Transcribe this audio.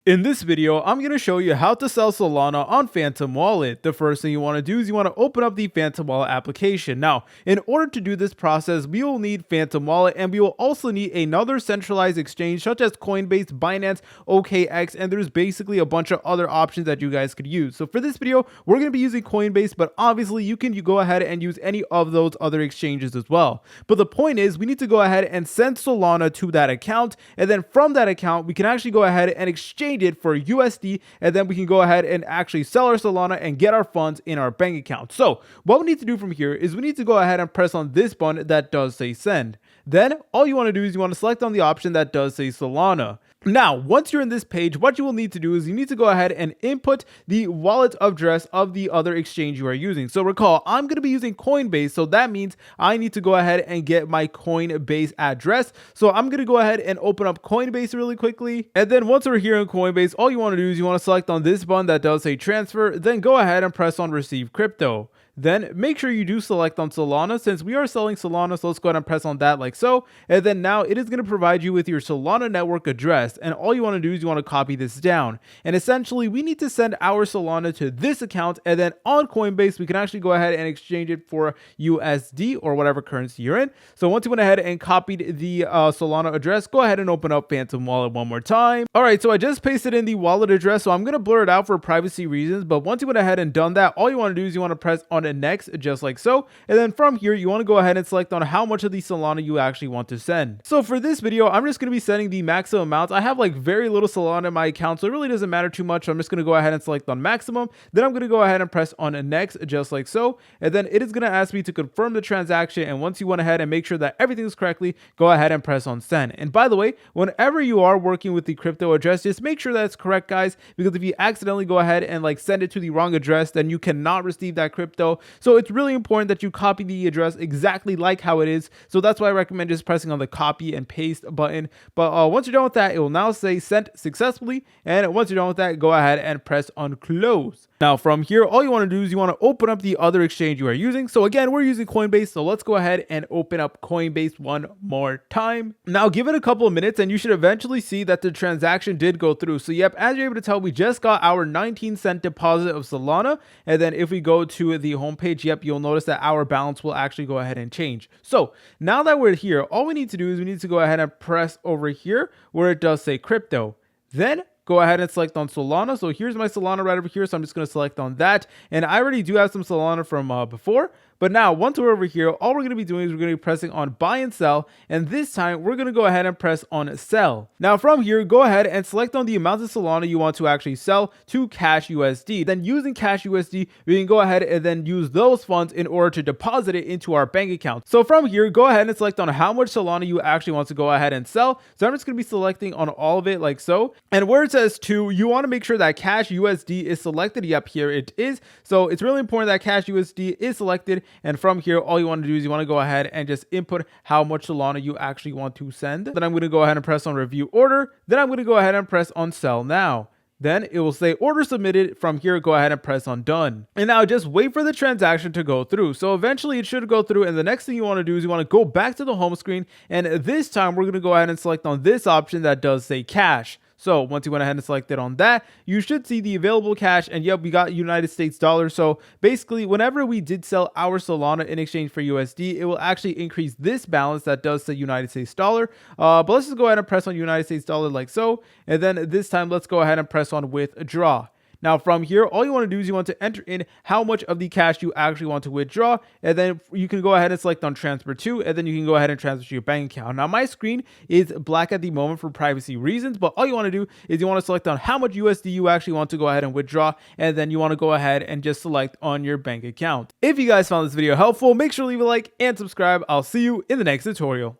In this video, I'm going to show you how to sell Solana on Phantom Wallet. The first thing you want to do is you want to open up the Phantom Wallet application. Now, in order to do this process, we will need Phantom Wallet, and we will also need another centralized exchange such as Coinbase, Binance, OKX, and there's basically a bunch of other options that you guys could use. So for this video, we're going to be using Coinbase, but obviously you can go ahead and use any of those other exchanges as well. But the point is, we need to go ahead and send Solana to that account, and then from that account, we can actually go ahead and exchange it for USD, and then we can go ahead and actually sell our Solana and get our funds in our bank account. So what we need to do from here is we need to go ahead and press on this button that does say send. Then all you want to do is you want to select on the option that does say Solana. Now, once you're in this page, what you will need to do is you need to go ahead and input the wallet address of the other exchange you are using. So recall, I'm going to be using Coinbase, so that means I need to go ahead and get my Coinbase address. So I'm going to go ahead and open up Coinbase really quickly. And then once we're here in Coinbase, all you want to do is you want to select on this button that does say transfer, then go ahead and press on receive crypto. Then make sure you do select on Solana since we are selling Solana, so let's go ahead and press on that like so. And then now it is going to provide you with your Solana network address, and all you want to do is you want to copy this down. And essentially we need to send our Solana to this account, and then on Coinbase we can actually go ahead and exchange it for USD or whatever currency you're in. So once you went ahead and copied the Solana address, go ahead and open up Phantom Wallet one more time. All right, so I just pasted in the wallet address, so I'm going to blur it out for privacy reasons, but once you went ahead and done that, all you want to do is you want to press on next, just like so. And then from here, you want to go ahead and select on how much of the Solana you actually want to send. So for this video, I'm just going to be sending the maximum amount. I have like very little Solana in my account, so it really doesn't matter too much. So I'm just going to go ahead and select on maximum. Then I'm going to go ahead and press on next, just like so. And then it is going to ask me to confirm the transaction. And once you went ahead and make sure that everything is correctly, go ahead and press on send. And by the way, whenever you are working with the crypto address, just make sure that's correct, guys, because if you accidentally go ahead and like send it to the wrong address, then you cannot receive that crypto. So it's really important that you copy the address exactly like how it is. So that's why I recommend just pressing on the copy and paste button. But once you're done with that, it will now say sent successfully. And once you're done with that, go ahead and press on close. Now from here, all you want to do is you want to open up the other exchange you are using. So again, we're using Coinbase. So let's go ahead and open up Coinbase one more time. Now give it a couple of minutes and you should eventually see that the transaction did go through. So yep, as you're able to tell, we just got our 19-cent deposit of Solana. And then if we go to the homepage, yep, you'll notice that our balance will actually go ahead and change. So now that we're here, all we need to do is we need to go ahead and press over here where it does say crypto. Then go ahead and select on Solana. So here's my Solana right over here. So I'm just going to select on that. And I already do have some Solana from before. But now, once we're over here, all we're going to be doing is we're going to be pressing on buy and sell. And this time, we're going to go ahead and press on sell. Now, from here, go ahead and select on the amount of Solana you want to actually sell to Cash USD. Then using Cash USD, we can go ahead and then use those funds in order to deposit it into our bank account. So from here, go ahead and select on how much Solana you actually want to go ahead and sell. So I'm just going to be selecting on all of it like so. And where it says to, you want to make sure that Cash USD is selected. Yep, here it is. So it's really important that Cash USD is selected. And from here, all you want to do is you want to go ahead and just input how much Solana you actually want to send. Then I'm going to go ahead and press on review order. Then I'm going to go ahead and press on sell now. Then it will say order submitted. From here, go ahead and press on done. And now just wait for the transaction to go through. So eventually it should go through. And the next thing you want to do is you want to go back to the home screen. And this time we're going to go ahead and select on this option that does say cash. So once you went ahead and selected on that, you should see the available cash. And yep, we got United States dollars. So basically, whenever we did sell our Solana in exchange for USD, it will actually increase this balance that does say United States dollar. But let's just go ahead and press on United States dollar like so. And then this time, let's go ahead and press on withdraw. Now from here, all you want to do is you want to enter in how much of the cash you actually want to withdraw. And then you can go ahead and select on transfer to, and then you can go ahead and transfer to your bank account. Now my screen is black at the moment for privacy reasons, but all you want to do is you want to select on how much USD you actually want to go ahead and withdraw. And then you want to go ahead and just select on your bank account. If you guys found this video helpful, make sure to leave a like and subscribe. I'll see you in the next tutorial.